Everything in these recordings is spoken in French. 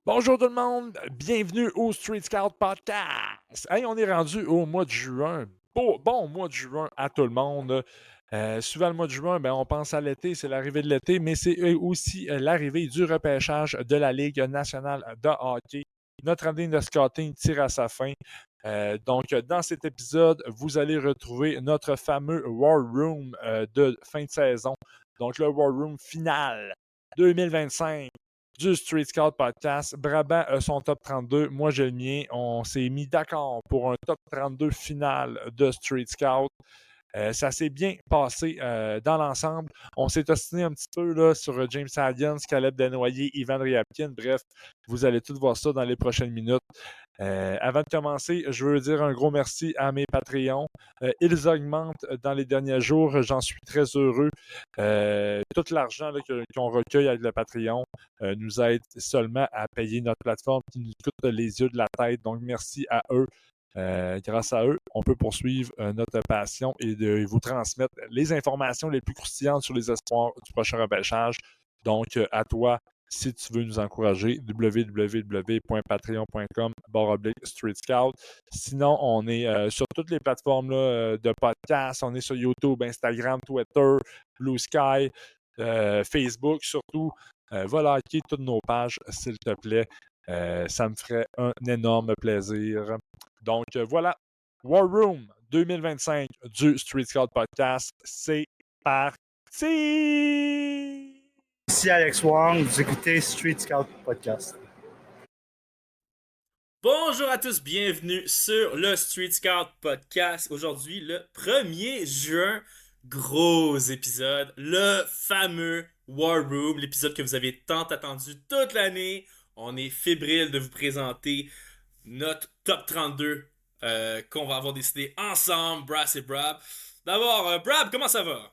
Bonjour tout le monde, bienvenue au Street Scout Podcast. Hey, on est rendu au mois de juin. Bon mois de juin à tout le monde. Souvent le mois de juin, on pense à l'été, c'est l'arrivée de l'été, mais c'est aussi l'arrivée du repêchage de la Ligue nationale de hockey. Notre année de scouting tire à sa fin. Donc, dans cet épisode, vous allez retrouver notre fameux War Room de fin de saison. Donc, le War Room final 2025 du Street Scout Podcast. Brabant a son top 32. Moi, j'ai le mien. On s'est mis d'accord pour un top 32 final de Street Scout. Ça s'est bien passé dans l'ensemble. On s'est ostiné un petit peu là, sur James Adians, Caleb Desnoyers, Ivan Ryabkin. Bref, vous allez tout voir ça dans les prochaines minutes. Avant de commencer, je veux dire un gros merci à mes Patreons. Ils augmentent dans les derniers jours. J'en suis très heureux. Tout l'argent qu'on recueille avec le Patreon nous aide seulement à payer notre plateforme qui nous coûte les yeux de la tête. Donc, merci à eux. Grâce à eux, on peut poursuivre notre passion et de vous transmettre les informations les plus croustillantes sur les espoirs du prochain repêchage. Donc, à toi, si tu veux nous encourager, www.patreon.com/StreetScout. Sinon, on est sur toutes les plateformes là, de podcasts. On est sur YouTube, Instagram, Twitter, Blue Sky, Facebook surtout. Va liker toutes nos pages, s'il te plaît. Ça me ferait un énorme plaisir. Donc voilà, War Room 2025 du Street Scout Podcast, c'est parti! Ici Alex Wong, vous écoutez Street Scout Podcast. Bonjour à tous, bienvenue sur le Street Scout Podcast. Aujourd'hui, le 1er juin, gros épisode, le fameux War Room, l'épisode que vous avez tant attendu toute l'année. On est fébrile de vous présenter notre top 32 qu'on va avoir décidé ensemble, Brass et Brab. D'abord, Brab, comment ça va?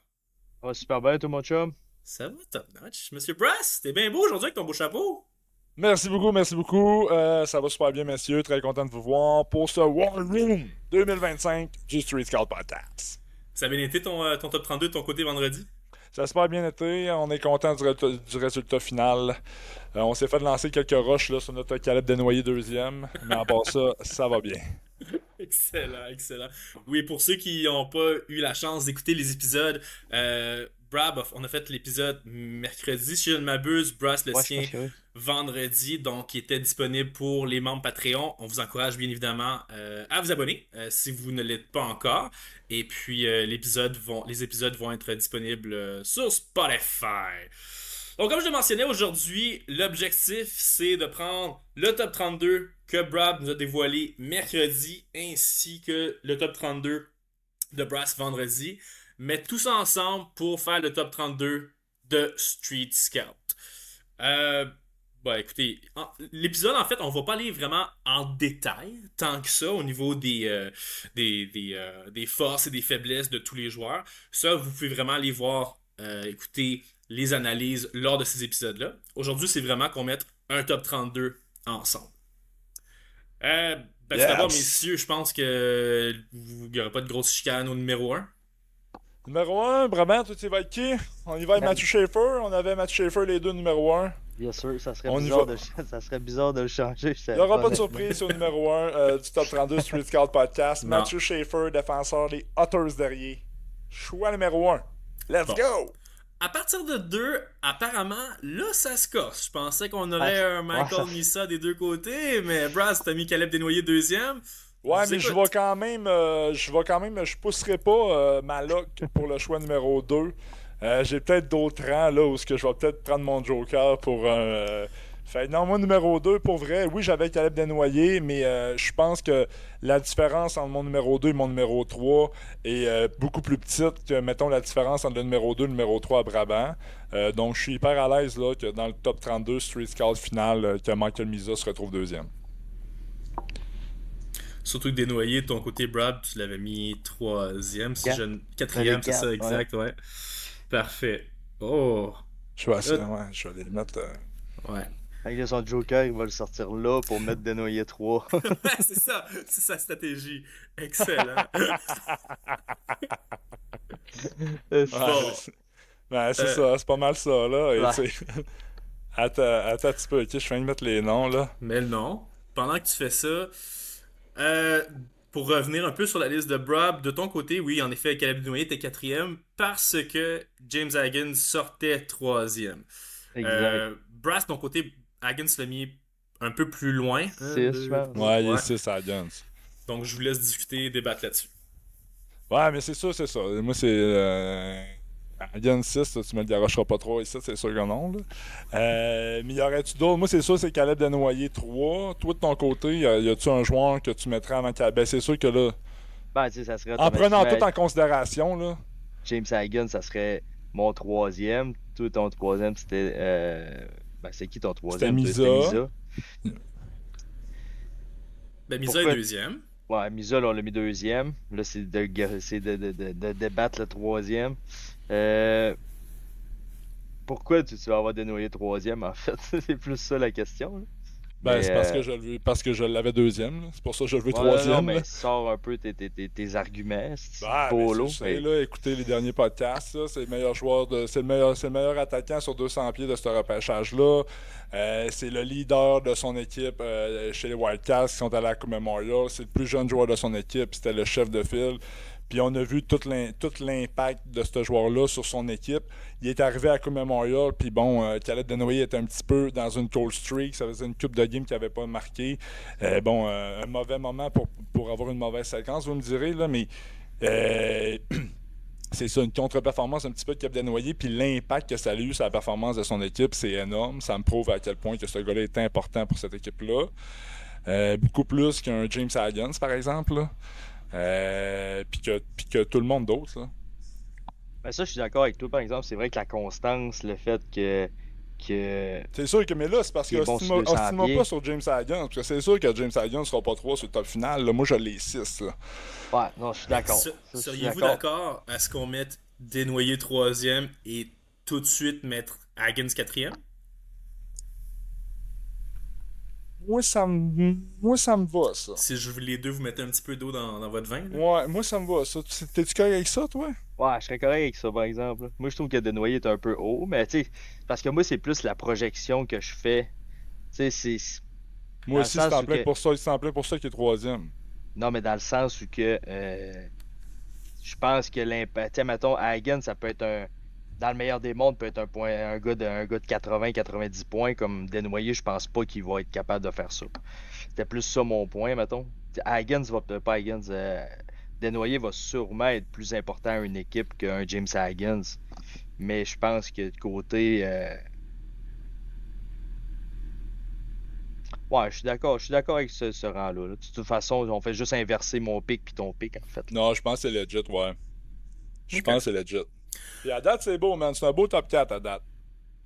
Ça va super bien, tout mon chum. Ça va top notch. Monsieur Brass, t'es bien beau aujourd'hui avec ton beau chapeau. Merci beaucoup, merci beaucoup. Ça va super bien, messieurs. Très content de vous voir pour ce War Room 2025 du Street Scout Podcast. Ça a bien été ton top 32 de ton côté vendredi? Ça a super bien été. On est content du résultat final. On s'est fait lancer quelques roches là, sur notre Caleb Desnoyers deuxième, mais à part ça, ça va bien. Excellent, excellent. Oui, pour ceux qui n'ont pas eu la chance d'écouter les épisodes, Brab, on a fait l'épisode mercredi, si je ne m'abuse, Brass le sien vendredi, donc il était disponible pour les membres Patreon. On vous encourage bien évidemment à vous abonner si vous ne l'êtes pas encore. Et puis les épisodes vont être disponibles sur Spotify. Donc, comme je le mentionnais aujourd'hui, l'objectif, c'est de prendre le top 32 que Brab nous a dévoilé mercredi, ainsi que le top 32 de Brass vendredi. Mettre tout ça ensemble pour faire le top 32 de Street Scout. Écoutez, l'épisode, en fait, on va pas aller vraiment en détail tant que ça au niveau des forces et des faiblesses de tous les joueurs. Ça, vous pouvez vraiment aller voir, écouter les analyses lors de ces épisodes-là. Aujourd'hui, c'est vraiment qu'on mette un top 32 ensemble. Tout d'abord, messieurs, je pense que il n'y aura pas de grosse chicane au numéro 1. Numéro 1, Brabant, tu vas être qui? On y va avec Matthew Schaefer. On avait Matthew Schaefer les deux numéro 1. Bien sûr, ça serait bizarre de le changer. Il n'y aura pas de surprise au numéro 1 du top 32 Street Scout Podcast. Non. Matthew Schaefer, défenseur des Otters derrière. Choix numéro 1. Let's go! À partir de 2, apparemment, là, ça se casse. Je pensais qu'on aurait un Michael Nissa des deux côtés, mais Brass, t'as mis Caleb Desnoyers deuxième. Ouais, mais je pousserai pas ma lock pour le choix numéro 2. J'ai peut-être d'autres rangs là où je vais peut-être prendre mon Joker pour un. Non, moi, numéro 2, pour vrai, oui, j'avais Caleb Desnoyers, mais je pense que la différence entre mon numéro 2 et mon numéro 3 est beaucoup plus petite que, mettons, la différence entre le numéro 2 et le numéro 3 à Brabant. Donc, je suis hyper à l'aise là, que dans le top 32 Street Scout final, que Michael Misa se retrouve deuxième. Surtout que Desnoyers, de ton côté, Brad, tu l'avais mis 3e, quatrième, c'est ça, exact, ouais. Parfait. Oh! Je vais les mettre. Ouais. Avec son Joker, il va le sortir là pour mettre Desnoyers 3. C'est ça, c'est sa stratégie. Excellent. C'est ça, c'est pas mal ça, là. Et Attends un petit peu, ok, je viens de mettre les noms, là. Mais non. Pendant que tu fais ça, euh, pour revenir un peu sur la liste de Brab, de ton côté, oui, en effet, Caleb Denoyer était quatrième parce que James Haggins sortait troisième. Exact. Brass, de ton côté, Haggins l'a mis un peu plus loin. Un, 6, je deux, pense. trois. Ouais, il est Ouais. 6 à Guns. Donc, je vous laisse discuter et débattre là-dessus. Ouais, mais c'est ça, c'est ça. Moi, c'est. Guns 6, là, tu me le garocheras pas trop ici, c'est sûr que non, là. Mais y aurait-tu d'autres? Moi, c'est sûr, c'est Caleb Denoyer 3. Toi, de ton côté, y a-tu un joueur que tu mettrais avant Caleb? Ben, c'est sûr que là, Ben, tu sais, ça serait en prenant tout automatiquement en considération, là. James Hagan, ça serait mon troisième. Toi, ton troisième, c'était. Ben, c'est qui ton C'était troisième? Toi, c'était Misa. Misa. Ben, Misa est Pourquoi? deuxième. Ouais, Misa, là, on l'a mis deuxième. Là, c'est de débattre le troisième. Euh, Pourquoi tu vas avoir dénoyé troisième, en fait? C'est plus ça la question, là. Ben, Mais, c'est parce que je l'avais deuxième, là. C'est pour ça que je le veux ouais, non, troisième, mais là. sors un peu tes arguments, c'est Ah, mais tu le polo. sais, là, écoutez les derniers podcasts, là, c'est le meilleur joueur c'est le meilleur attaquant sur 200 pieds de ce repêchage-là. C'est le leader de son équipe chez les Wildcats qui sont allés à la Coupe Memorial. C'est le plus jeune joueur de son équipe, c'était le chef de file. Puis on a vu tout l'impact de ce joueur-là sur son équipe. Il est arrivé à la Coupe Memorial, puis bon, Caleb Denoyer était un petit peu dans une cold streak. Ça faisait une coupe de game qu'il n'avait pas marqué. Un mauvais moment pour avoir une mauvaise séquence, vous me direz, là, mais euh, c'est ça, une contre-performance un petit peu de Caleb Denoyer, puis l'impact que ça a eu sur la performance de son équipe, c'est énorme. Ça me prouve à quel point que ce gars-là est important pour cette équipe-là. Beaucoup plus qu'un James Haggins, par exemple, là. Puis que tout le monde d'autre, là. Ben ça, je suis d'accord avec toi, par exemple. C'est vrai que la constance, le fait que C'est sûr que, mais là, c'est parce qu'il que est bon sur ostime 200 pas pieds. sur James Haggins, parce que c'est sûr que James Haggins sera pas 3 sur le top final. Là. Moi, je l'ai 6. Là. Ouais, non, je suis d'accord. Se- Ça, je suis Seriez-vous d'accord à ce qu'on mette Desnoyers troisième et tout de suite mettre Haggins quatrième? Moi, ça me va, ça. Si les deux vous mettez un petit peu d'eau dans votre vin, là? Ouais, moi, ça me va, ça. T'es-tu correct avec ça, toi? Ouais, je serais correct avec ça, par exemple. Moi, je trouve que Denoyer est un peu haut, mais tu sais, parce que moi, c'est plus la projection que je fais. Tu sais, c'est dans Moi le aussi, c'est sens en où plein que. pour ça. C'est en plein pour ça qu'il est troisième. Non, mais dans le sens où que. Je pense que l'impact. Tu sais, mettons, Hagen, ça peut être un. Dans le meilleur des mondes, peut être un gars de 80-90 points. Comme Denoyer, je pense pas qu'il va être capable de faire ça. C'était plus ça mon point, mettons. Hagen va peut-être pas Hagen. Denoyer va sûrement être plus important à une équipe qu'un James Hagen. Mais je pense que de côté. Ouais, je suis d'accord avec ce rang-là, là. De toute façon, on fait juste inverser mon pic puis ton pic, en fait, là. Non, je pense que c'est legit, ouais. Je Ok. pense que c'est legit. Puis à date, c'est beau, man. C'est un beau top 4 à date.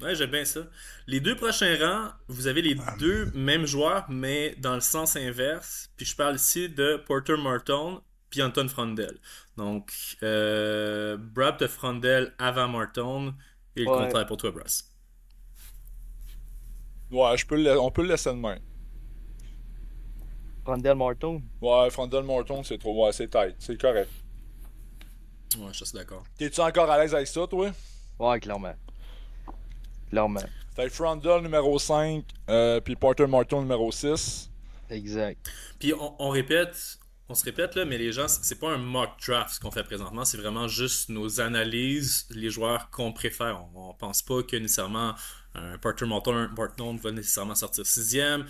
Ouais, j'aime bien ça. Les deux prochains rangs, vous avez les deux mêmes joueurs, mais dans le sens inverse. Puis je parle ici de Porter Marton puis Anton Frondel. Donc, Brad de Frondel avant Marton et le Ouais. contraire pour toi, Brass. Ouais, on peut le laisser de main. Rondell Martin. Ouais, Frondel Morton, c'est trop. Ouais, c'est tight. C'est correct. Ouais, je suis d'accord. T'es-tu encore à l'aise avec ça, toi? Ouais, clairement. Clairement. Fait que Frondel numéro 5, puis Porter Marton numéro 6. Exact. Puis on se répète là, mais les gens, c'est pas un mock draft ce qu'on fait présentement, c'est vraiment juste nos analyses, les joueurs qu'on préfère. On pense pas que nécessairement un Porter Martin va nécessairement sortir sixième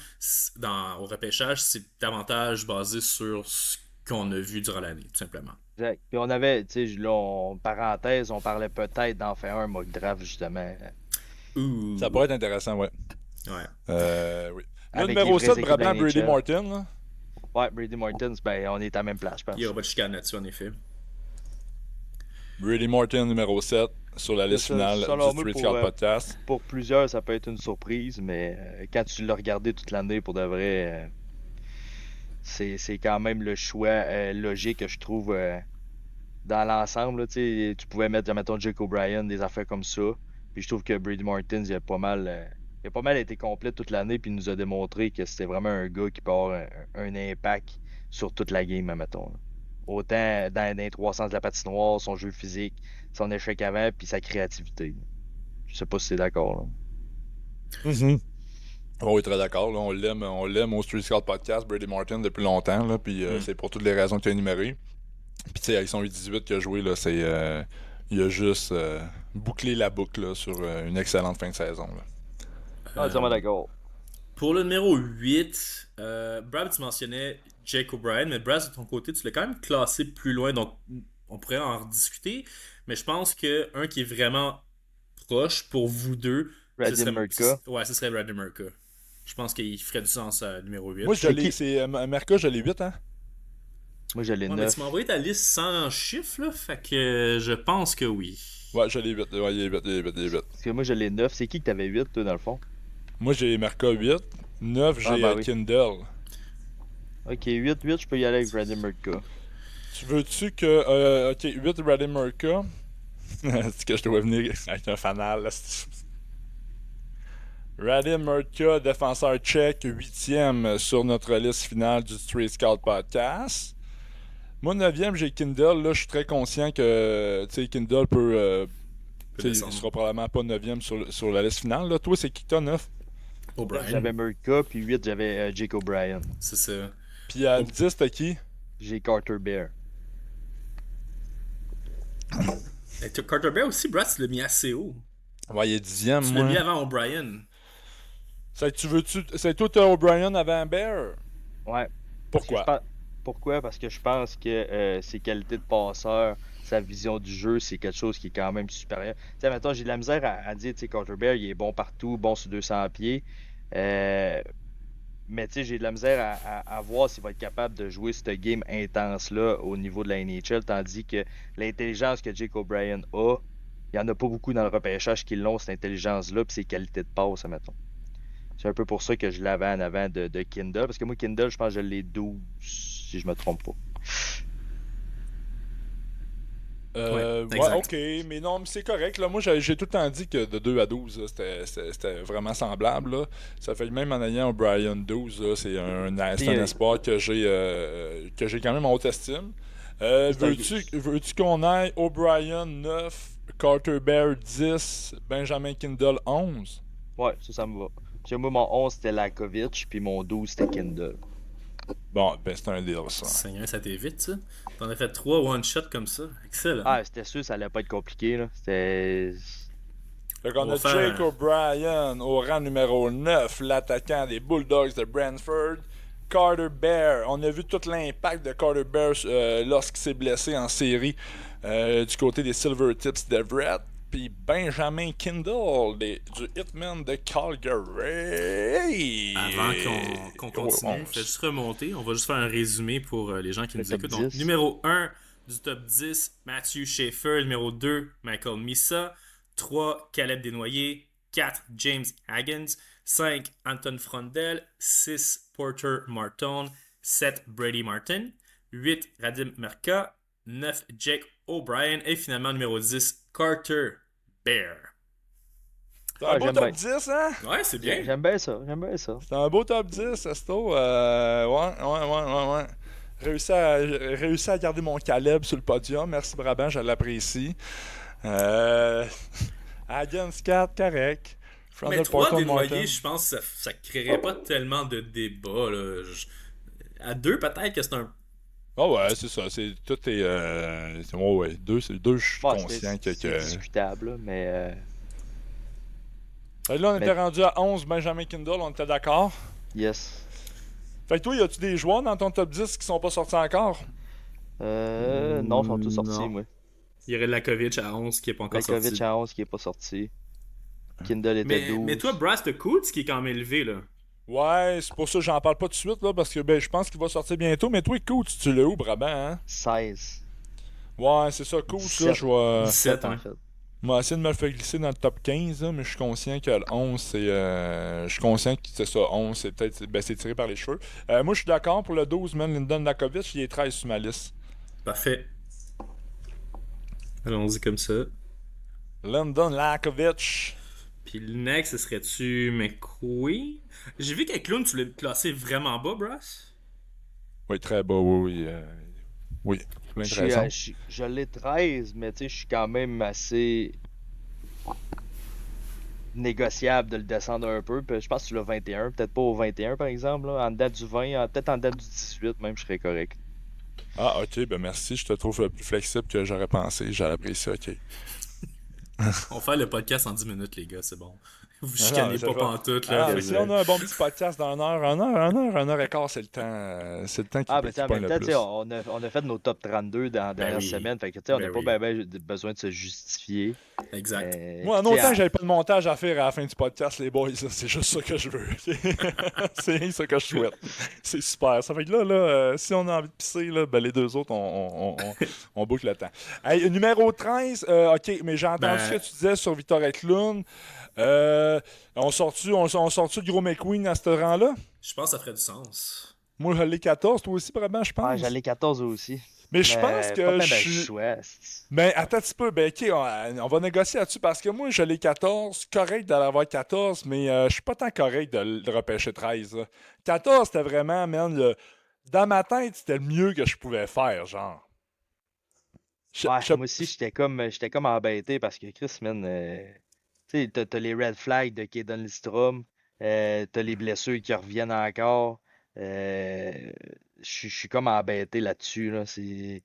au repêchage, c'est davantage basé sur ce qu'on a vu durant l'année, tout simplement. Exact. Puis on avait, tu sais, là, parenthèse, on parlait peut-être d'en faire un mock draft, justement. Ouh. Ça pourrait être intéressant, ouais. Ouais. Oui. Le Avec numéro les vraies 7, équipes de la probablement Brady NHL. Martin, là. Ouais, Brady Martins, ben, on est à la même place, je pense. Il y aura pas de chicane là-dessus, en effet. Brady Martin numéro 7 sur la liste Ça, finale selon du moi, Street pour, Scout Podcast. Pour plusieurs, ça peut être une surprise, mais quand tu l'as regardé toute l'année, pour de vrai, c'est quand même le choix logique que je trouve dans l'ensemble. Là, tu sais, tu pouvais mettre, mettons, Jake O'Brien, des affaires comme ça. Puis je trouve que Brady Martins, il a pas mal été complet toute l'année, puis il nous a démontré que c'était vraiment un gars qui peut avoir un impact sur toute la game, mettons, là. Autant dans les trois sens de la patinoire, son jeu physique, son échec avant, puis sa créativité. Je sais pas si c'est d'accord, là. Mhm. Oh, oui, très d'accord. Là, on l'aime au Street Scout Podcast, Brady Martin, depuis longtemps. Là, puis c'est pour toutes les raisons que tu as énumérées. Puis tu sais, avec son 8-18 qu'il a joué, là, c'est, il a juste bouclé la boucle là, sur une excellente fin de saison. Là. Entièrement d'accord. Pour le numéro 8, Brad, tu mentionnais Jake O'Brien, mais Brad, de ton côté, tu l'as quand même classé plus loin, donc on pourrait en rediscuter. Mais je pense que un qui est vraiment proche pour vous deux, Radim Murtka. Ouais, ce serait Radim Murtka. Je pense qu'il ferait du sens à numéro 8. Moi, C'est qui? c'est Merca, je l'ai 8, hein? Moi, je l'ai Ouais, mais 9. tu m'as envoyé ta liste sans chiffres, là, fait que je pense que oui. Ouais, je l'ai 8. Ouais, il est 8, il est 8, il est 8. Parce que moi, je l'ai 9. C'est qui que t'avais 8, toi, dans le fond? Moi, j'ai Merca 8. 9, j'ai bah oui. Kindle. Ok, 8, je peux y aller avec Radim Murtka. Tu veux-tu que. Ok, 8 Radim Merca. C'est que je dois venir avec un fanal. Là. Radim Mertka, défenseur tchèque, 8e sur notre liste finale du Street Scout Podcast. Moi, 9e, j'ai Kindle. Là, je suis très conscient que Kindle peut. Il sera probablement pas 9e sur la liste finale. Là. Toi, c'est qui que t'as 9? O'Brien. J'avais Murtka, puis 8, j'avais Jake O'Brien. C'est ça. Puis à 10, t'as qui? J'ai Carter Bear. Et Carter Bear aussi, Brad, tu l'as mis assez haut. Ouais, il est 10e, Tu moi. l'as mis avant O'Brien. C'est toi, t'as O'Brien avant Bear? Ouais. Pourquoi? Pourquoi? Parce que je pense que ses qualités de passeur, sa vision du jeu, c'est quelque chose qui est quand même supérieur. Tu sais, maintenant, j'ai de la misère à dire, tu sais, Carter Bear, il est bon partout, bon sur 200 pieds. Mais tu sais, j'ai de la misère à voir s'il va être capable de jouer ce game intense-là au niveau de la NHL, tandis que l'intelligence que Jake O'Brien a, il n'y en a pas beaucoup dans le repêchage qui l'ont, cette intelligence-là, puis ses qualités de passe, admettons. C'est un peu pour ça que je l'avais en avant de Kindle, parce que moi, Kindle, je pense que je l'ai 12, si je me trompe pas. Ouais, exact. ok, mais non, mais c'est correct. Là. Moi, j'ai tout le temps dit que de 2 à 12, là, c'était vraiment semblable. Là. Ça fait même en ayant O'Brien 12, là, c'est un espoir que j'ai quand même en haute estime. Veux-tu qu'on aille O'Brien 9, Carter Bear 10, Benjamin Kindle 11? Ouais, ça me va. Parce que moi, mon 11, c'était Lakovic, puis mon 12, c'était Kindle. Bon, ben c'est un deal, ça. Seigneur, ça t'est vite, ça. T'en as fait 3 one-shots comme ça. Excellent. Ah, c'était sûr, ça allait pas être compliqué, là. C'était... Fait qu'on On a va faire Jake O'Brien au rang numéro 9, l'attaquant des Bulldogs de Brantford. Carter Bear. On a vu tout l'impact de Carter Bear lorsqu'il s'est blessé en série du côté des Silver Tips d'Everett. Puis Benjamin Kindle du Hitman de Calgary. Avant qu'on continue, fais juste remonter. On va juste faire un résumé pour les gens qui nous écoutent. Donc, numéro 1 du top 10, Matthew Schaefer. Numéro 2, Michael Misa. 3, Caleb Desnoyers. 4, James Haggins. 5, Anton Frondel. 6, Porter Marton. 7, Brady Martin. 8, Radim Merka. 9, Jake O'Brien. Et finalement, numéro 10, Carter Bear. C'est un beau top 10, hein? Ouais, c'est bien. J'aime bien ça. C'est un beau top 10, Esto. Ouais. Réussi à garder mon Caleb sur le podium. Merci, Brabant, je l'apprécie. Haggins 4, correct. Mais 3 Desnoyers, je pense que ça créerait pas tellement de débat. Là. À 2, peut-être que c'est un. Ah ouais, c'est ça. Tout est. Ouais, 2, je suis conscient que. C'est discutable, là, mais. Là, on était rendu à 11, Benjamin Kindle, on était d'accord? Yes. Fait que toi, y a-tu des joueurs dans ton top 10 qui sont pas sortis encore? Non, ils sont tous sortis, moi. Il y aurait Lakovic à 11 qui est pas encore sorti. Lakovic à 11 qui est pas sorti. Kindle était 12. Mais toi, Brass, t'as Coates qui est quand même élevé, là. Ouais, c'est pour ça que j'en parle pas tout de suite, là, parce que ben, je pense qu'il va sortir bientôt. Mais toi, Coates, tu l'as où, Brabant, hein? 16. Ouais, c'est ça, Coates, là, je vais... 17, en fait. Je vais essayer de me le faire glisser dans le top 15, là, mais je suis conscient que le 11, c'est... je suis conscient que c'est ça, 11, c'est peut-être... Ben, c'est tiré par les cheveux. Moi, je suis d'accord pour le 12, man, Lyndon Lakovic, il est 13 sur ma liste. Parfait. Allons-y comme ça. Lyndon Lakovic. Puis le next, ce serait-tu McQueen? J'ai vu qu'avec Clown, tu l'as classé vraiment bas, Brass. Oui, très bas, oui. Oui, plein de raisons. Je l'ai 13, mais tu sais, je suis quand même assez... négociable de le descendre un peu. Puis je pense que tu l'as 21, peut-être pas au 21 par exemple, là, en date du 20, peut-être en date du 18 même, je serais correct. Ah, ok, ben merci, je te trouve plus flexible que j'aurais pensé, j'ai apprécié, ok. On fait le podcast en 10 minutes, les gars, c'est bon. Vous Ah non, chicanez c'est pas vrai. pantoute, Ah, là. mais si on a un bon petit podcast d'une heure, une heure et quart, c'est le temps Ah, ben, tu qui sais, en pogne même le temps, tu sais, plus. on a fait nos top 32 dans la dernière oui. semaine. Fait que, tu sais, on n'a Ben pas oui. besoin de se justifier. Exact. Moi, en Puis, tu sais, autant que j'avais pas de montage à faire à la fin du podcast, les boys, là, c'est juste ça que je veux. C'est rien ça que je souhaite. C'est super. Ça fait que là, si on a envie de pisser, là, ben, les deux autres, on boucle le temps. Hey, numéro 13, ok, mais j'ai entendu ce Ben, que tu disais sur Victor Eklund. On sort-tu de Gros McQueen à ce rang-là? je pense que ça ferait du sens. Moi, je l'ai 14, toi aussi, probablement, je ouais, pense. j'allais 14 aussi. Mais je pense Mais pas que bien je ben suis. choix. Ben, attends un petit peu. Ben, ok, on va négocier là-dessus parce que moi, je l'ai 14. Correct d'aller avoir 14, mais je suis pas tant correct de le repêcher 13. Là. 14, c'était vraiment, man, dans ma tête, c'était le mieux que je pouvais faire, genre. Je- Ouais, je- moi aussi, j'étais comme embêté parce que Chris, man, tu sais, t'as les red flags de Kaden Listrom, t'as les blessures qui reviennent encore. Je suis comme embêté là-dessus, là. Puis,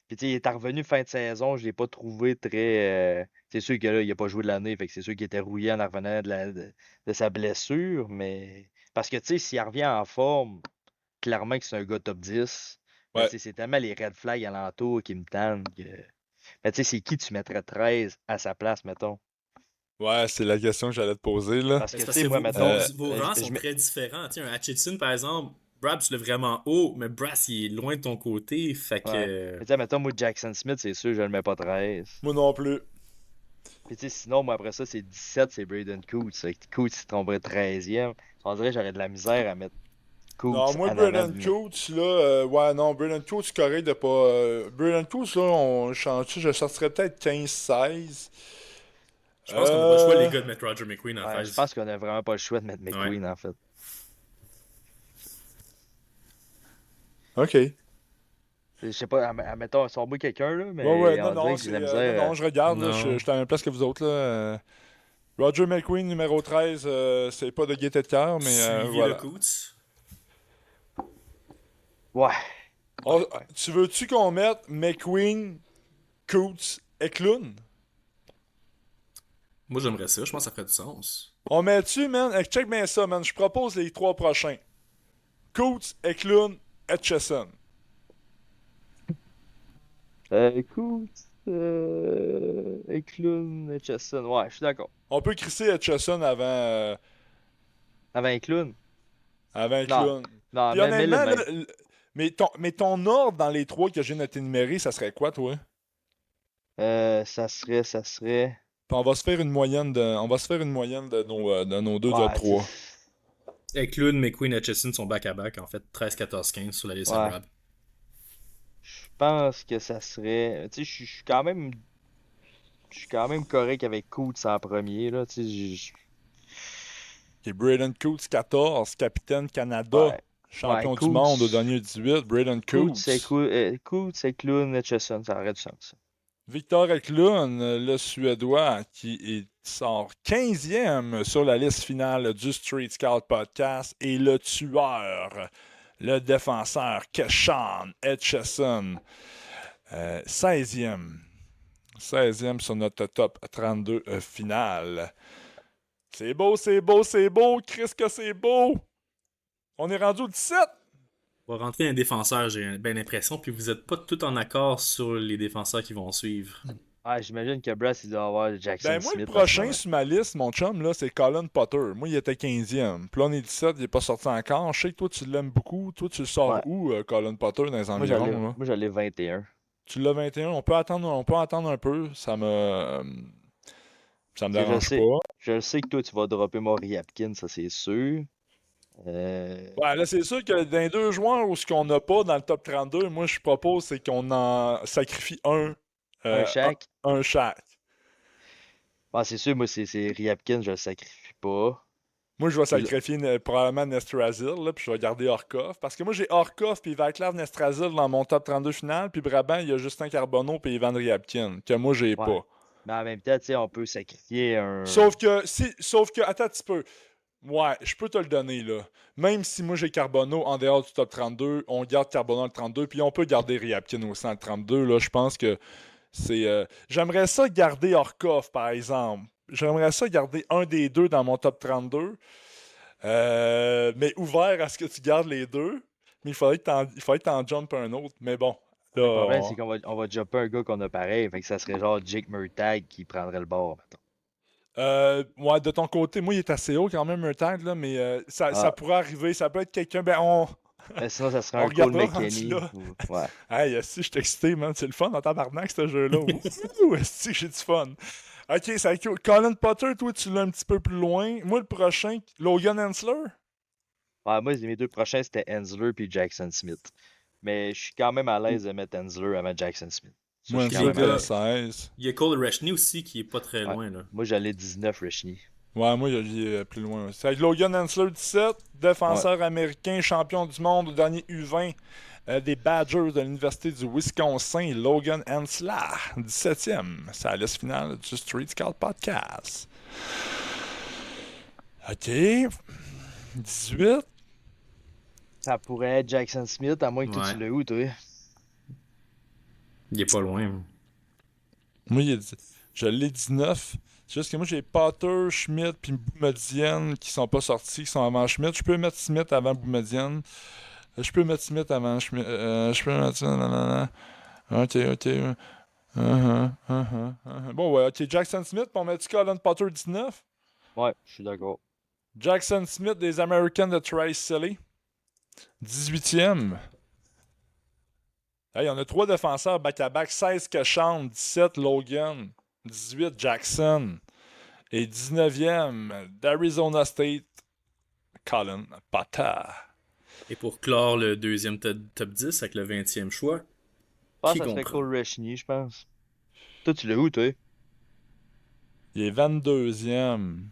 tu sais, il est revenu fin de saison, je l'ai pas trouvé très. C'est sûr que là, il a pas joué de l'année, fait que c'est sûr qu'il était rouillé en revenant de sa blessure, mais. Parce que, tu sais, s'il revient en forme, clairement que c'est un gars top 10. Mais Ouais. tu sais, c'est tellement les red flags alentour qui me tannent que. Mais tu sais, c'est qui tu mettrais 13 à sa place, mettons? Ouais, c'est la question que j'allais te poser, là. Parce que, C'est tu parce sais, que moi, mettons, vos rangs sont très différents. Tiens, un Hutchinson, par exemple, Brad, tu l'as vraiment haut, mais Brass, il est loin de ton côté. Fait ouais. que. Mais tu sais, mettons, moi, Jackson Smith, c'est sûr, je le mets pas 13. Moi non plus. Puis, tu sais, sinon, moi, après ça, c'est 17, c'est Braden Coots. Fait que Coots, il tomberait 13e. On dirait que j'aurais de la misère à mettre Non, Coots moi, en avant Braden de. Coates, là, ouais, non, Braden Coates, c'est correct de pas. Braden Coates, là, je sortirais peut-être 15-16. Je pense qu'on n'a pas le choix, les gars, de mettre Roger McQueen en Ouais, je 13. pense qu'on a vraiment pas le choix de mettre Ouais. McQueen, en fait. Ok. Je sais pas, admettons, sors-moi quelqu'un, là, mais Ouais, non, on dirait non, que j'ai de la misère. non, je regarde, là, je Non. suis à la même place que vous autres, là. Roger McQueen, numéro 13, c'est pas de gaieté de cœur, mais Suivi de voilà. Coots. Ouais. Tu veux-tu qu'on mette McQueen, Coates et Clown? Moi, j'aimerais ça. Je pense que ça ferait du sens. On met-tu, man? Check bien ça, man. Je propose les 3 prochains. Coates, Eklund, Etchison. Écoute, Eklund, Etchison, ouais, je suis d'accord. On peut crisser Etchison Avant Eklund? avant Non, Eklund. non, Puis mais honnêtement, le là, mais ton ordre dans les 3 que je viens de t'énumérer, ça serait quoi, toi? ça serait. Puis on va se faire une moyenne de nos 2 Ouais, top 3. Eklund, McQueen et Hutchinson sont back-à-back, en fait. 13, 14, 15 sur la liste à Ouais. Brad. Je pense que ça serait. Tu sais, je suis quand même. Je suis quand même correct avec Coots en premier, là. Tu sais, Et Braden Coates, 14, capitaine Canada, ouais. champion Ouais, du Coates. monde au dernier 18. Braden Coates. Coots, Eklund, Etchison, ça aurait du sens. Victor Eklund, le Suédois, qui sort 15e sur la liste finale du Street Scout Podcast, et le tueur, le défenseur Keshawn Etchison, 16e. 16e sur notre top 32 finale. C'est beau, c'est beau, c'est beau, Chris, que c'est beau! On est rendu au 17! On va rentrer un défenseur, j'ai bien l'impression, puis vous êtes pas tout en accord sur les défenseurs qui vont suivre. Ah, j'imagine que Brass, il doit avoir Jackson Ben moi, Smith. le prochain sur ma liste, mon chum, là, c'est Colin Potter. Moi, il était 15e. Puis là, on est 17, il n'est pas sorti encore. Je sais que toi, tu l'aimes beaucoup. Toi, tu le sors Ouais. où, Colin Potter, dans les environs? Là? Moi, j'allais 21. Tu l'as 21. On peut attendre un peu. Ça me dérange pas. Je sais que toi, tu vas dropper Maury Hopkins, ça c'est sûr. Ouais, là, c'est sûr que dans les 2 joueurs où ce qu'on n'a pas dans le top 32, moi, je propose, c'est qu'on en sacrifie un. Un chaque. Un chaque. Ah, c'est sûr, moi, c'est Ryapkin, je le sacrifie pas. Moi, je vais sacrifier probablement Nestrazil, là, puis je vais garder Orkov. Parce que moi, j'ai Orkov puis Vaclav Nestrazil dans mon top 32 final, puis Brabant, il y a Justin Carbonneau puis Ivan Ryabkin, que moi, j'ai pas. Mais en même temps, tu sais, on peut sacrifier un. Sauf que, attends un petit peu. Ouais, je peux te le donner, là. Même si moi j'ai Carbonneau en dehors du top 32, on garde Carbonneau dans le 32, puis on peut garder Ryabkin aussi dans le 32, là. Je pense que c'est. J'aimerais ça garder Orkov, par exemple. J'aimerais ça garder un des deux dans mon top 32. Mais ouvert à ce que tu gardes les deux. Mais il faudrait que t'en jumpes un autre. Mais bon, là. Le problème, c'est qu'on va jumper un gars qu'on a pareil. Fait que ça serait genre Jake Murtagh qui prendrait le bord, mettons. Ouais, de ton côté, moi, il est assez haut quand même, un tag, là, mais ça Ah. pourrait arriver. Ça peut être quelqu'un. Ben, Sinon, ça serait on un Cole regardera rendu McKinney. là. Ouais. Hey, si, je suis excité, man. C'est le fun dans tabarnak, ce jeu-là. Ouh, esti, j'ai du fun. Ok, ça va être cool. Colin Potter, toi, tu l'as un petit peu plus loin. Moi, le prochain, Logan Hensler. Ouais, moi, mes deux prochains, c'était Hensler puis Jackson Smith. Mais je suis quand même à l'aise de mettre Hensler avant Jackson Smith. Ça, Moi, je suis quand Hensler, même à il a l'aise. 16. Il y a Cole Reshny aussi qui est pas très Ouais. loin, là. Moi, j'allais 19, Reshny. Ouais, moi, il est plus loin aussi. Avec Logan Hensler, 17, défenseur américain, champion du monde au dernier U20 des Badgers de l'Université du Wisconsin, Logan Hensler, 17e. C'est la liste finale du Street Scout Podcast. OK. 18. Ça pourrait être Jackson Smith, à moins que toi, Ouais. tu l'aies où, toi? Il est pas loin. Moi, je l'ai 19. C'est juste que moi, j'ai Potter, Schmidt puis Boumedienne qui sont pas sortis, qui sont avant Schmidt. Je peux mettre Smith avant Boumedienne. Je peux mettre Smith avant Schmidt. Je peux mettre ça. Nanana. Ok. Bon, ouais, ok. Jackson Smith, puis on met Colin Potter 19. Ouais, je suis d'accord. Jackson Smith des Americans de Tri-City. 18e. Hey, on a 3 défenseurs back-à-back. 16 Kachand, 17 Logan, 18 Jackson. Et 19e d'Arizona State, Colin Potter. Et pour clore le deuxième top 10 avec le 20e choix, Je pense qui que ça serait comprend? Cole Reshny, je pense. Toi, tu l'as où, toi? Il est 22e.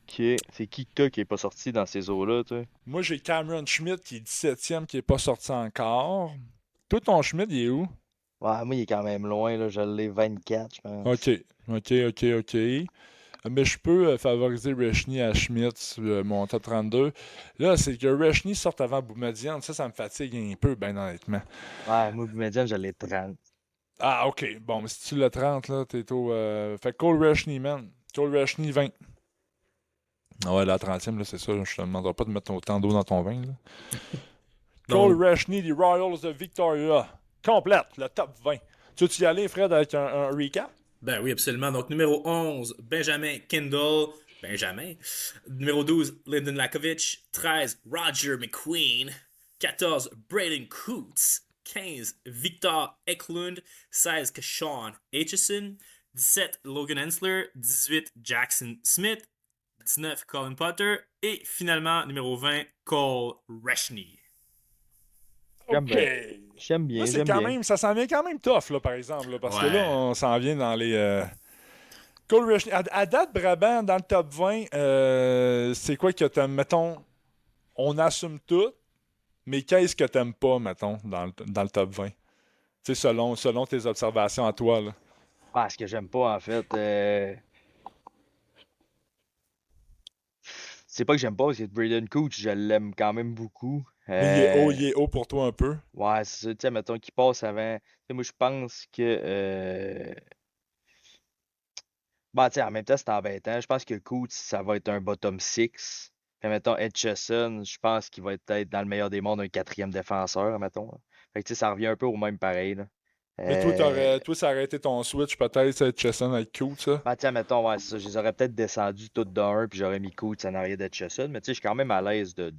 Ok. C'est qui que t'as qui est pas sorti dans ces eaux-là, toi? Moi, j'ai Cameron Schmidt qui est 17e, qui n'est pas sorti encore. Toi, ton Schmidt, il est où? Ouais, moi, il est quand même loin, là. Je l'ai 24, je pense. OK. Mais je peux favoriser Reshny à Schmidt sur mon top 32. Là, c'est que Reshny sorte avant Boumedienne. Ça me fatigue un peu, ben honnêtement. Ouais, moi, Median, je l'ai 30. Ah, OK. Bon, mais si tu l'as 30, là, t'es au... Fait que Cole Reshny, man. Cole Reshny, 20. Ah ouais, la 30e, là, c'est ça. Je te demanderai pas de mettre autant d'eau dans ton vin, là. Cole Reshny des Royals de Victoria. Complète, le top 20. Tu veux-tu y aller, Fred, avec un recap? Ben oui, absolument. Donc, numéro 11, Benjamin Kendall. Benjamin. Numéro 12, Lyndon Lakovic. 13, Roger McQueen. 14, Braden Coots. 15, Victor Eklund. 16, Sean Aitchison. 17, Logan Hensler. 18, Jackson Smith. 19, Colin Potter. Et finalement, numéro 20, Cole Reshny. J'aime bien. OK. J'aime bien, Là, c'est j'aime quand bien. même, ça s'en vient quand même tough, là, par exemple, là, parce que Ouais. là, on s'en vient dans les... Cole Reshny. À date, Brabant, dans le top 20, c'est quoi que t'aimes? Mettons, on assume tout, mais qu'est-ce que t'aimes pas, mettons, dans le top 20? Tu sais, selon tes observations à toi, là. Ah, ce que j'aime pas, en fait, c'est pas que j'aime pas, parce que Braden Cooch, je l'aime quand même beaucoup. Mais il est haut pour toi un peu. Ouais, c'est ça, tu sais, mettons qu'il passe avant. Tu sais, moi, je pense que. Bah, tu sais, en même temps, c'est embêtant. Je pense que Coots, ça va être un bottom 6. Puis, mettons, Etchison, je pense qu'il va être peut-être dans le meilleur des mondes un quatrième défenseur, mettons, là. Fait que, tu sais, ça revient un peu au même pareil, là. Mais toi, ça aurait été ton switch, peut-être, cette Chesson avec Cool, ça. Bah, tiens, mettons, ouais, c'est ça. Je les aurais peut-être descendus tous d'un, puis j'aurais mis Coots en arrière d'Etchison. Mais, tu sais, je suis quand même à l'aise de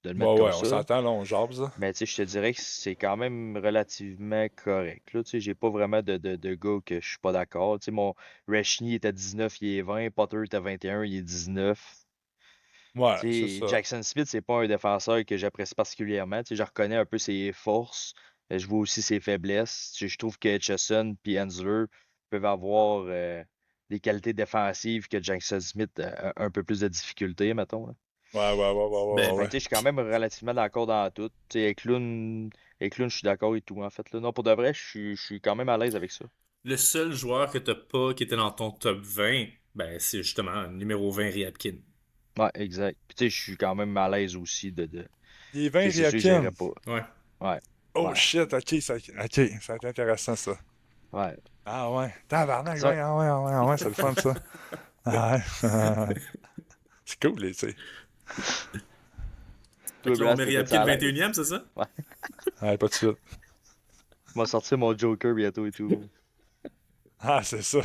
le mettre Ouais, comme on ça. s'entend, là, on jase, là. Mais, tu sais, je te dirais que c'est quand même relativement correct, là. Tu sais, j'ai pas vraiment de gars que je suis pas d'accord. Tu sais, mon Reshny est à 19, il est 20. Potter est à 21, il est 19. Ouais, Tu c'est sais, ça. Jackson Smith, c'est pas un défenseur que j'apprécie particulièrement. Tu sais, je reconnais un peu ses forces. Je vois aussi ses faiblesses. Je trouve que Chesson et Hensler peuvent avoir des qualités défensives que Jackson Smith a un peu plus de difficultés, mettons, là. Ben, Mais tu sais, je suis quand même relativement d'accord dans tout. Tu sais, Eklund, je suis d'accord et tout, en fait, là. Non, pour de vrai, je suis quand même à l'aise avec ça. le seul joueur que t'as pas qui était dans ton top 20, ben c'est justement le numéro 20, Ryabkin. Ouais, exact. Puis tu sais, je suis quand même à l'aise aussi de... Il est Tu 20 sais, c'est sûr que Ryabkin. j'irais pas. Ouais. Ouais, Oh ouais, shit, ok, ça va être intéressant ça. ouais. Ah ouais. Tabarnak, Ça, ouais, ah ouais, ah ouais, ah ouais, c'est le fun ça. Ah ouais. C'est cool, tu sais. Fait toi, que là, on Bras, met t'étais Ryabkin à l'aise. 21e, c'est ça? Ouais. Ouais, pas de suite. Je vais sortir mon Joker bientôt et tout. Ah, c'est ça.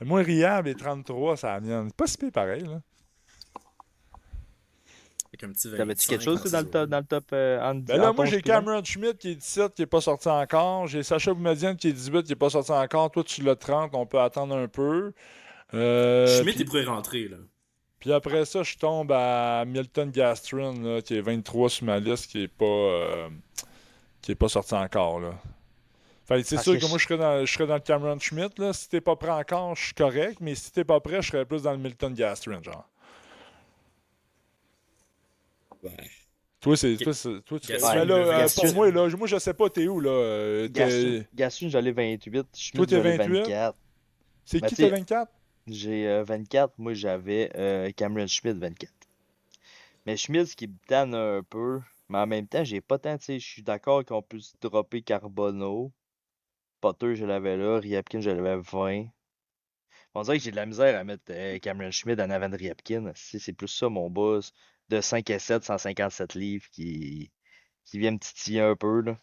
Moi, Riab et 33, ça vient. Pas si pire pareil, là. Avec un petit T'avais-tu quelque 25 chose, en toi, ciseaux. dans le top Ben là, entre moi, 11 j'ai puis 20? Cameron Schmidt qui est 17, qui n'est pas sorti encore. J'ai Sacha Boumedienne qui est 18, qui n'est pas sorti encore. Toi, tu l'as 30, on peut attendre un peu. Schmidt, il Puis, pourrait rentrer, là. puis après ça, je tombe à Milton Gastrin, là, qui est 23 sur ma liste, qui est pas sorti encore, là. Fait que c'est Parce sûr que que moi, je serais dans le Cameron Schmidt, là. Si t'es pas prêt encore, je suis correct. Mais si t'es pas prêt, je serais plus dans le Milton Gastrin, genre. Ouais. Toi, Ok. toi, tu serais. Gastrin, Mais là, le pour 28. moi, là, moi, je sais pas, t'es où, là. Gaston, j'allais 28, Toi, Schmidt, t'es j'allais 28. 24. C'est Mais qui, tu t'es sais, 24? j'ai 24, moi j'avais Cameron Schmidt 24. Mais Schmidt, ce qui me tanne un peu, mais en même temps, j'ai pas tant, tu sais, je suis d'accord qu'on puisse dropper Carbonneau. Potter, je l'avais là, Ryabkin, je l'avais 20. On dirait que j'ai de la misère à mettre Cameron Schmidt en avant de Ryabkin. C'est plus ça mon boss de 5 et 7, 157 livres qui vient me titiller un peu, là.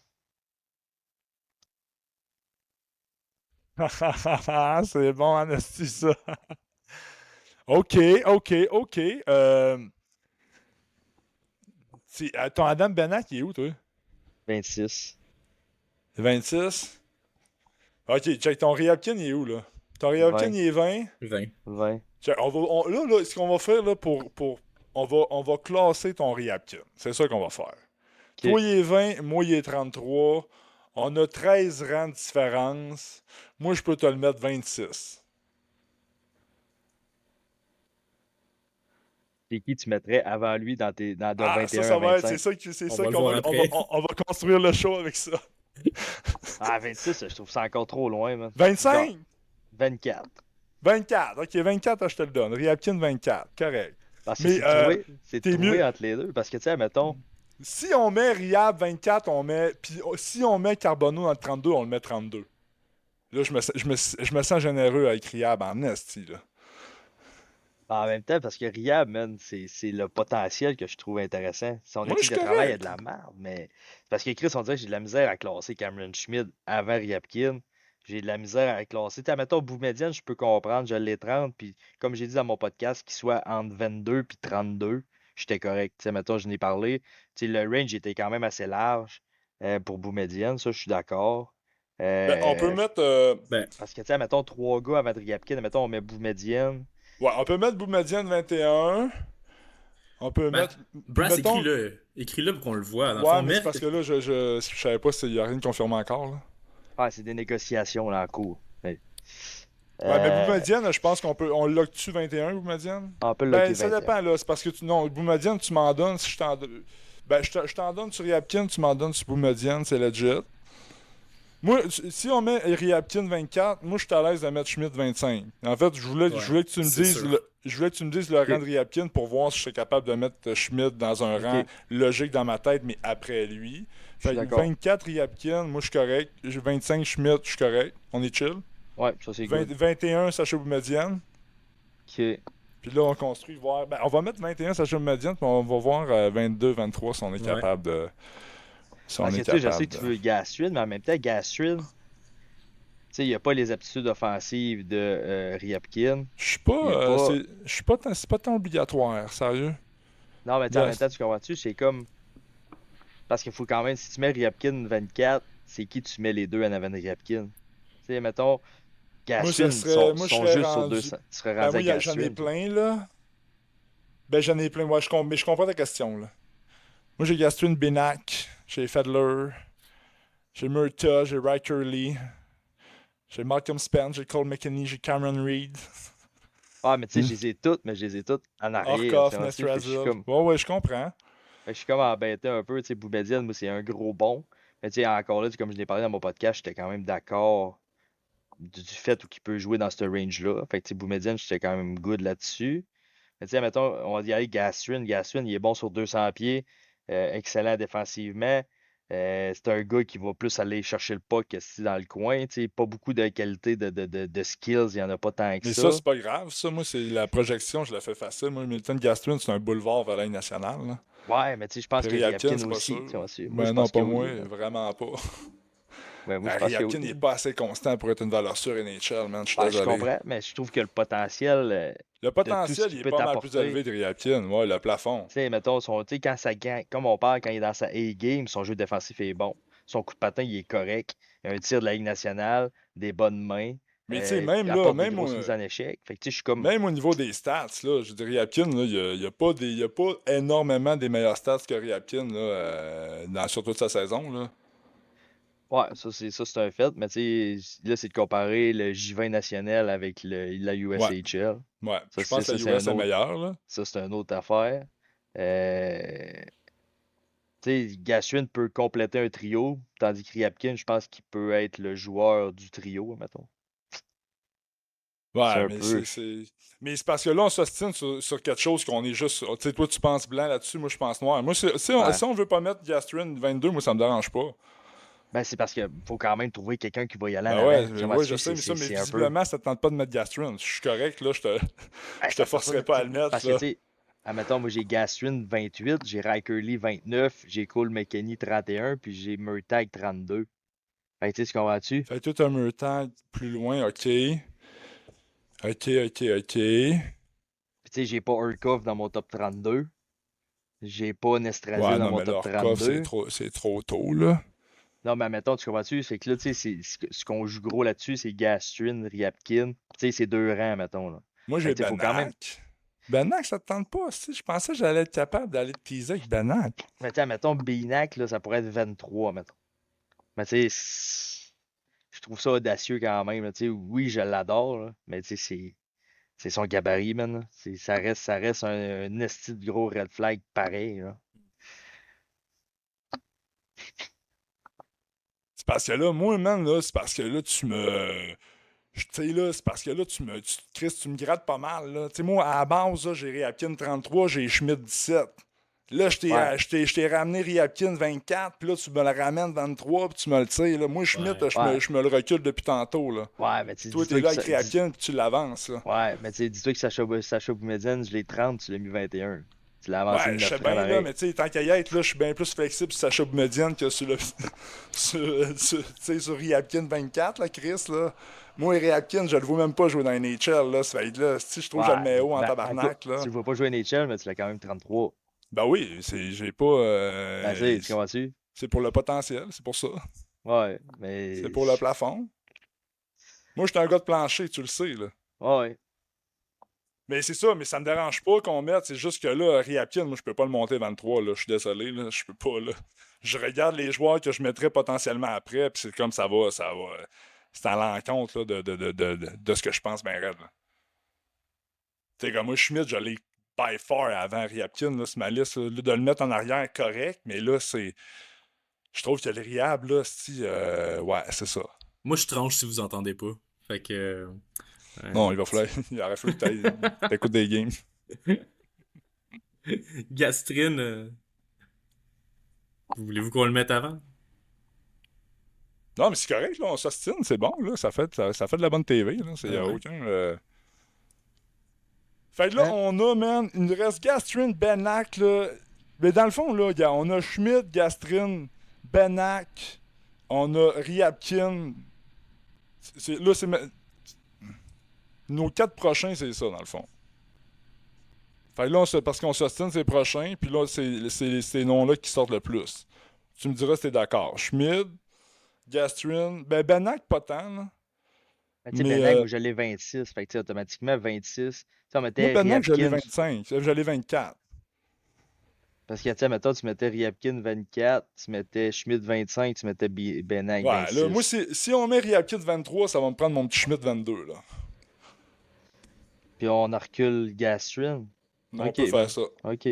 C'est bon, Anastie, ça. OK, OK, OK. Ton Adam Benak, il est où, toi? 26. 26? OK, check, ton Ryabkin, il est où, là? Ton Ryabkin, 20. il est 20. 20. 20. Check, là, ce qu'on va faire, là, on va classer ton Ryabkin. C'est ça qu'on va faire. OK. Toi, il est 20, moi, il est 33. On a 13 rangs de différence. Moi, je peux te le mettre 26. C'est qui tu mettrais avant lui dans de Ah, ça, 21 à ça va être, 25? c'est On ça va le qu'on voir va, après. on va construire le show avec ça. Ah, 26, je trouve ça encore trop loin, man. 25? 24. 24, ok, 24, je te le donne. Ryabkin 24, correct. Parce que Mais c'est de t'es trouver mieux. entre les deux. Parce que, tu sais, mettons, Si on met Riab 24, on met. Puis si on met Carbonneau dans le 32, on le met 32. Là, je me sens généreux avec Riab en esti, là. en même temps, parce que Riab, man, c'est le potentiel que je trouve intéressant. Son Moi, je éthique suis de travail est correct. de la merde, mais. Parce que Chris, on dirait que j'ai de la misère à classer Cameron Schmidt avant Ryabkin. J'ai de la misère à classer. Tu sais, mettons, Boumedienne, je peux comprendre, je l'ai 30, puis comme j'ai dit dans mon podcast, qu'il soit entre 22 puis 32, j'étais correct. Tu sais, mettons, je n'ai parlé. Tu sais, le range était quand même assez large pour Boumedienne, ça, je suis d'accord. Ben, on peut mettre. Ben, Parce que, tu sais, mettons, trois gars avant Ryabkin, mettons, on met Boumedienne. Ouais, on peut mettre Boumedienne 21. On peut ben, mettre. Brass, Mettons. écris-le. Écris-le pour qu'on le voit. Dans le Ouais, fond, mais c'est parce que là, je savais pas s'il y a rien de confirmé encore, là. Ah, c'est des négociations là en cours. Ouais. Ouais, mais Euh, Boumedienne, je pense qu'on peut. On lock dessus 21, Boumedienne? on peut Ben, locker ça 21. dépend, là. C'est parce que non, Boumedienne, tu m'en donnes si je t'en donne. Ben, je t'en donne sur Ryabkin, tu m'en donnes sur Boumedienne, c'est legit. Moi, si on met Ryabkin 24, moi, je suis à l'aise de mettre Schmidt 25. En fait, je ouais, voulais que tu me c'est dises. sûr. Je voulais que tu me dises le rang de Ryabkin pour voir si je serais capable de mettre Schmidt dans un rang Ok, logique dans ma tête, mais après lui. je suis Fait que d'accord. 24 Ryabkin, moi, je suis correct. 25 Schmidt, je suis correct. On est chill. Ouais, ça c'est 20 good. 21 Sacha Boumedienne. Ok. Puis là, on construit, voir. Ben, on va mettre 21 Sacha Boumedienne, puis on va voir 22, 23 si on est Ouais. capable de. Si on Parce que est tu sais, je sais capable que tu de. veux Gastrin, mais en même temps, Gastrin, tu sais, il n'y a pas les aptitudes offensives de Ryabkin. Je suis Il est pas. pas. C'est pas tant obligatoire, sérieux. Non, mais tu sais, en même Gas- temps, tu comprends-tu? C'est comme. Parce qu'il faut quand même, si tu mets Ryabkin 24, c'est qui tu mets les deux en avant de Ryabkin? Tu sais, mettons, Moi, ça Gastrin, serait. Moi, je sont serais juste sur rendu. 200. Tu serais Ben, rendu moi, à j'en ai Gastrin, toi. plein, là. Ben, j'en ai plein. Ouais, mais je comprends ta question, là. Moi, j'ai Gastrin Benak, j'ai Fedler, j'ai Murta, j'ai Riker Lee, j'ai Malcolm Spence, j'ai Cole McKinney, j'ai Cameron Reed, Ah, mais tu sais, je les ai toutes, mais je les ai toutes en arrière. Tu Orkoff, comprends-tu? Fait que je suis Nestrazil. comme. Ouais, ouais, je comprends. Fait que je suis comme embêté un peu, tu sais, Boumedienne, moi, c'est un gros bon. Mais tu sais, encore là, comme je l'ai parlé dans mon podcast, j'étais quand même d'accord du fait où il peut jouer dans ce range-là. Fait que, tu sais, Boumedienne, j'étais quand même good là-dessus. Mais tu sais, mettons, on va dire aller Gastrin. Gastrin, il est bon sur 200 pieds, excellent défensivement. C'est un gars qui va plus aller chercher le puck que si dans le coin. Tu sais, pas beaucoup de qualité de skills, il n'y en a pas tant que Mais ça. ça, c'est pas grave. Ça, moi, c'est la projection, je la fais facile. Moi, Milton Gastrin, c'est un boulevard vers la Ligue nationale. Là. Ouais, mais tu sais, je pense Puis que Ryabkin, Ryabkin c'est pas aussi. sûr. Tu vois, moi, Ben je non, pense pas que moi, oui. vraiment pas. Ouais, moi, je Ben, pense que Ryabkin oui. n'est pas assez constant pour être une valeur sûre NHL, man. Je suis Ben, je désolé. comprends, mais je trouve que le potentiel Le de tout ce potentiel, il qu'il est peut pas mal plus élevé t'apporter. de Ryabkin. Ouais, le plafond. Tu sais, mettons, tu sais, quand ça gagne, comme on parle, quand il est dans sa A-game, son jeu défensif est bon. Son coup de patin, il est correct. Il a un tir de la Ligue nationale, des bonnes mains, Mais tu sais, il apporte des grosses mises en échec. Fait que, tu sais, je suis comme. même au niveau des stats, là, je dirais Ryabkin, là, il n'y a, pas y a pas énormément des meilleurs stats que Ryabkin là, sur toute sa saison. Là. Ouais, ça, c'est un fait. Mais tu sais, là, c'est de comparer le J20 national avec la Ouais, USHL. ouais. Ça, Je pense que ça, la c'est un US est autre. meilleure. Là. Ça, c'est une autre affaire. Euh, Tu sais, Gashwin peut compléter un trio, tandis que Ryabkin, je pense qu'il peut être le joueur du trio, mettons. C'est Ouais, un mais peu. mais c'est parce que là, on s'ostine sur quelque chose qu'on est juste. Tu sais, toi, tu penses blanc là-dessus, moi, je pense noir. Moi, Ouais. si on veut pas mettre Gastrin 22, moi, ça me dérange pas. Ben, c'est parce qu'il faut quand même trouver quelqu'un qui va y aller en Ben avant. ouais, Comment ouais, je tu sais, mais c'est un peu. visiblement, ça te tente pas de mettre Gastrin. Je suis correct, là, Ben, je c'est te pour ça, forcerai pas à le mettre, parce que, là. tu sais, admettons, moi, j'ai Gastrin 28, j'ai Lee 29, j'ai Cole McKinney 31, puis j'ai Murtag 32. Fait que, tu sais, tu comprends-tu? Fait tout un temps plus loin, ok. Ok. Puis, tu sais, j'ai pas Urkov dans mon top 32. J'ai pas Nestrasil Ouais, dans non, mon mais top leur coffre, 32. c'est trop tôt, là. Non, mais admettons, tu comprends-tu? C'est que là, tu sais, ce qu'on joue gros là-dessus, c'est Gastrin, Ryabkin. Tu sais, c'est deux rangs, mettons, là. Moi, Fait j'ai que, tu sais, faut quand même. Benak. Benak, ça te tente pas, si? Je pensais que j'allais être capable d'aller te teaser avec Benak. Mais tu sais, mettons, Binac, là, ça pourrait être 23, mettons. Mais tu sais, je trouve ça audacieux quand même, là. Tu sais, oui, je l'adore, là, mais tu sais, c'est son gabarit, man, là. Ça reste un esti de gros red flag pareil, là. C'est parce que là, moi, man, là, c'est parce que là, tu me. Tu sais, là, c'est parce que là, Chris, tu me grattes pas mal, là. Tu sais, moi, à la base, là, j'ai Ryabkin 33, j'ai Schmidt 17. Là, Ouais, je t'ai ramené Ryabkin 24, puis là, tu me le ramènes 23, puis tu me le tires, là. Moi, Schmidt, Ouais. ouais, je me le recule depuis tantôt, là. ouais, mais tu sais, Toi, t'es dis-toi là que avec Ryabkin, puis tu l'avances, là. ouais, mais tu sais, dis-toi que Sacha Boumedienne, je l'ai 30, tu l'as mis 21. Tu l'as avancé de Ouais, je 9 sais francs bien, là, pareil. mais tu sais, tant qu'à y être, là, je suis bien plus flexible sur Sacha Boumedienne que sur le. tu sais, sur Ryabkin 24, là, Chris, là. Moi, Ryabkin, je le vois même pas jouer dans les NHL, là. Ça fait que là, si je trouve que je le Ouais, mets haut en ben, en tout cas, tabarnak, là. tu le vois pas jouer NHL, mais tu l'as quand même 33. Ben oui, j'ai pas. Ben, tu comprends-tu? C'est pour le potentiel, c'est pour ça. Ouais, C'est mais. pour le plafond. Moi, je suis un gars de plancher, tu le sais, là. Ouais, Mais c'est ça, mais ça me dérange pas qu'on mette. C'est juste que là, Ryabkin, moi, je peux pas le monter 23, là. Je suis désolé, là. Je peux pas, là. Je regarde les joueurs que je mettrais potentiellement après, puis c'est comme ça va. C'est à l'encontre, là, de ce que je pense, ben raide, là. Tu sais, comme moi, Schmidt, je l'ai by far avant Ryabkin, là, c'est ma liste, là. Là, de le mettre en arrière, correct, mais là, c'est. Je trouve que le Riab, là, ouais, c'est ça. Moi, je tranche si vous entendez pas. Fait que. Non, il aurait fallu que t'écoutes des games. Gastrine, voulez-vous qu'on le mette avant? Non, mais c'est correct, là, on s'ostine, c'est bon, là, ça fait de la bonne TV, là, y a Ouais. aucun... Fait que là, hein? on a, man, il nous reste Gastrin, Benak, là, mais dans le fond, là, gars, on a Schmidt, Gastrin, Benak, on a Ryabkin, là, nos 4 prochains, c'est ça, dans le fond. Fait que là, parce qu'on s'ostine, c'est prochain, puis là, c'est ces noms-là qui sortent le plus. Tu me diras si t'es d'accord. Schmidt, Gastrin, Benak, pas tant, là. Mais tu sais, Mais Benac, moi, je l'ai 26. Fait que, tu sais, automatiquement, 26. Tu sais, on moi, mettait Benak, je l'ai Ryabkin. 25. Je l'ai 24. Parce que, tu sais, mettons, tu mettais Ryabkin 24, tu mettais Schmidt 25, tu mettais Benac Ouais, là, moi, 26. si on met Ryabkin 23, ça va me prendre mon petit Schmidt 22, là. Puis on recule Gastrin. On Ok, peut faire ça. ok.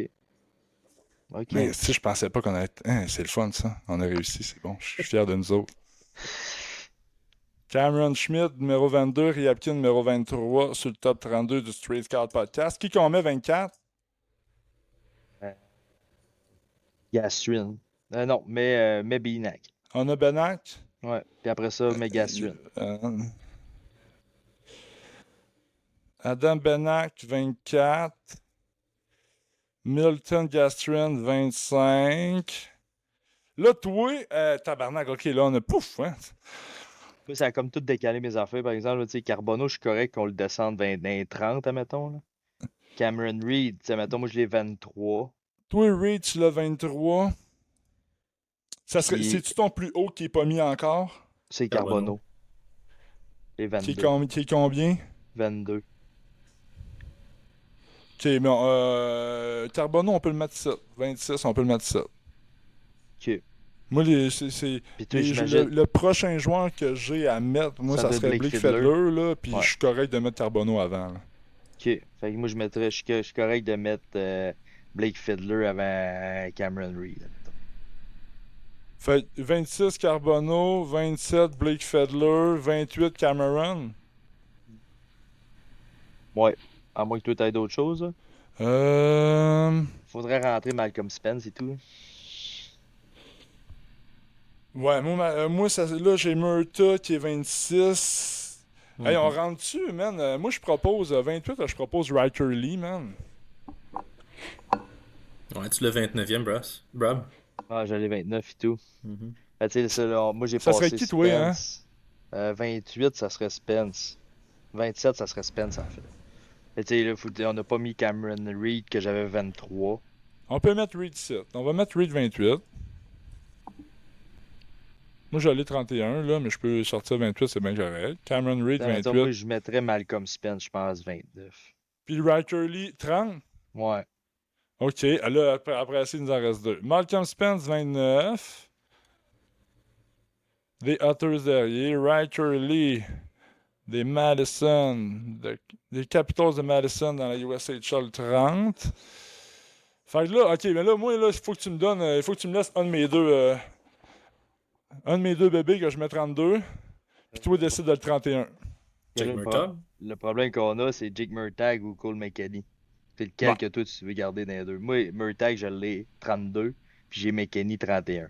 Ok. Mais si je pensais pas qu'on allait. Hein, c'est le fun, ça. On a réussi, c'est bon. Je suis fier de nous autres. Cameron Schmidt, numéro 22. Ryabkin, numéro 23, sur le top 32 du Street Scout Podcast. Qui qu'on met 24? Gastrin. Non, mais Binac. On a Benac. Ouais. Puis après ça, mais Gastrin. Adam Benac, 24. Milton Gastrin, 25. Là, toi, tabarnak, ok, là, on a pouf, hein? Moi, ça a comme tout décalé mes affaires. Par exemple, là, tu sais, Carbonneau, je suis correct qu'on le descende dans les 30, admettons. Là. Cameron Reed, tu sais, admettons, moi, je l'ai 23. Toi, Reed, tu l'as 23. Ça serait, Puis- c'est-tu ton plus haut qui n'est pas mis encore? C'est Carbonneau. Carbonneau. Et Qui est, 22. qui est combien? 22. Ok, mais Carbonneau, on peut le mettre 7. 26, on peut le mettre 7. Ok. Moi, c'est Puis toi, le, j'imagine. le prochain joueur que j'ai à mettre, moi, Ça ça doit être serait Blake Blake Fiedler. Fiedler, là, puis Ouais. je suis correct de mettre Carbonneau avant. Là. Ok. Fait que moi, je suis correct de mettre Blake Fiedler avant Cameron Reed. admettons. Fait 26 Carbonneau, 27 Blake Fiedler, 28 Cameron. Ouais. À moins que toi, t'aies d'autres choses. Là. Faudrait rentrer Malcolm Spence et tout. Ouais, moi là, j'ai Murta qui est 26. Hey, on rentre dessus, man. Moi, je propose 28, là, je propose Riker Lee, man. Ouais, tu le 29e, Brab. Ah, j'allais 29 et tout. Fait, tu sais, ça, là, moi, j'ai Ça passé serait qui, toi, hein? Spence. 28, ça serait Spence. 27, ça serait Spence, en fait. Fait, tu sais, là, on n'a pas mis Cameron Reed, que j'avais 23. On peut mettre Reed 7. On va mettre Reed 28. Moi, j'allais 31, là, mais je peux sortir 28, c'est bien correct. Cameron Reed, Admettons, moi, 28. je mettrais Malcolm Spence, je pense, 29. Puis Riker Lee, 30. Ouais. OK. Là, après ça, il nous en reste 2. Malcolm Spence, 29. Des Otters derrière. Riker Lee, des Madison, des Capitals de Madison dans la USHL, 30. Fait que là, OK, mais là, moi, là, il faut que tu me donnes, il faut que tu me laisses un de mes deux bébés que je mets 32. Puis toi, décide de le 31. Jake Là, Murtaugh. le problème qu'on a, c'est Jake Murtagh ou Cole McKenny. C'est lequel Bon. que toi, tu veux garder dans les deux. Moi, Murtagh, je l'ai 32, puis j'ai McKenny 31. Ouais, Fait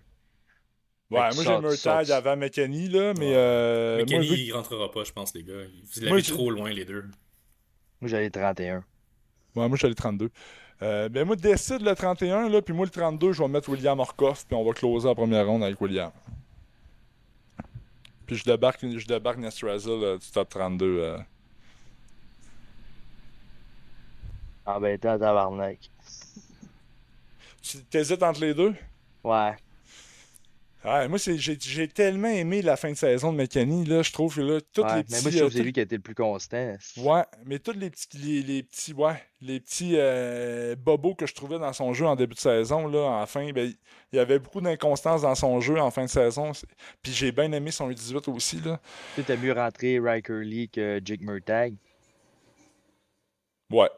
que moi, tu j'ai Murtagh sors- avant McKenny, là, mais Mais moi, Kenny, vu il rentrera pas, je pense, les gars. Vous Moi, l'avez je- trop loin, les deux. Moi, j'allais 31. Ouais, moi, je suis allé 32. Ben, moi, décide le 31, là, puis moi, le 32, je vais mettre William Orkoff, puis on va closer la première ronde avec William. Puis je débarque Nestrazel du top 32. Ah ben, t'es en tabarnak. Tu t'hésites entre les deux? Ouais. Ouais, moi, j'ai tellement aimé la fin de saison de McKenny, là, je trouve que là, tous Ouais, les petits... mais moi, je trouve que c'est lui qui a été le plus constant. Ouais, mais tous les petits bobos que je trouvais dans son jeu en début de saison, là, en fin, ben, il y avait beaucoup d'inconstance dans son jeu en fin de saison. Puis j'ai bien aimé son U18 aussi, là. Tu t'as mieux rentré Riker Lee que Jake Murtagh. Ouais.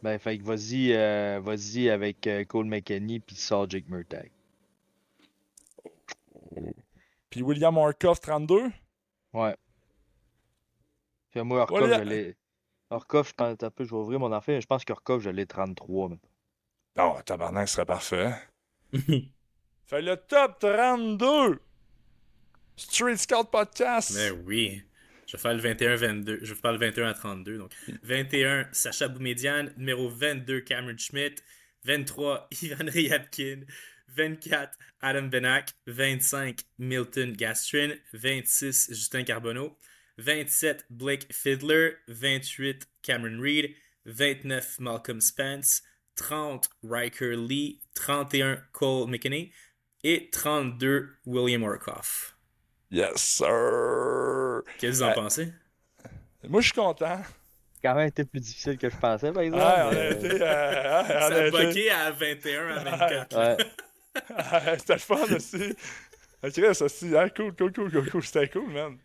Ben, fait que vas-y avec Cole McKenny, puis sors Jake Murtagh. Puis William Orkoff, 32. Ouais. Puis moi, Orkov, Voilà. je l'ai. Orkov, je pense un peu, je vais ouvrir mon affaire. Je pense qu'Orkov, je l'ai 33 maintenant. Non, tabarnak, ce serait parfait. Fait le top 32 Street Scout Podcast. Mais oui. Je vais faire le 21-22. Je vais faire le 21 à 32. Donc, 21, Sacha Boumedian. Numéro 22, Cameron Schmidt. 23, Ivan Ryabkin. 24, Adam Benac. 25, Milton Gastrin. 26, Justin Carbonneau. 27, Blake Fiedler. 28, Cameron Reed. 29, Malcolm Spence. 30, Riker Lee. 31, Cole McKinney. Et 32, William Orkoff. Yes, sir. Qu'est-ce que vous en pensez? Moi, je suis content. Quand même été plus difficile que je pensais, par exemple. Ouais, on mais- a été... Ça on a a été- bugué à 21 à 24. là. Ouais. C'était le fun aussi. Ok, ça aussi. Cool. C'était cool, man.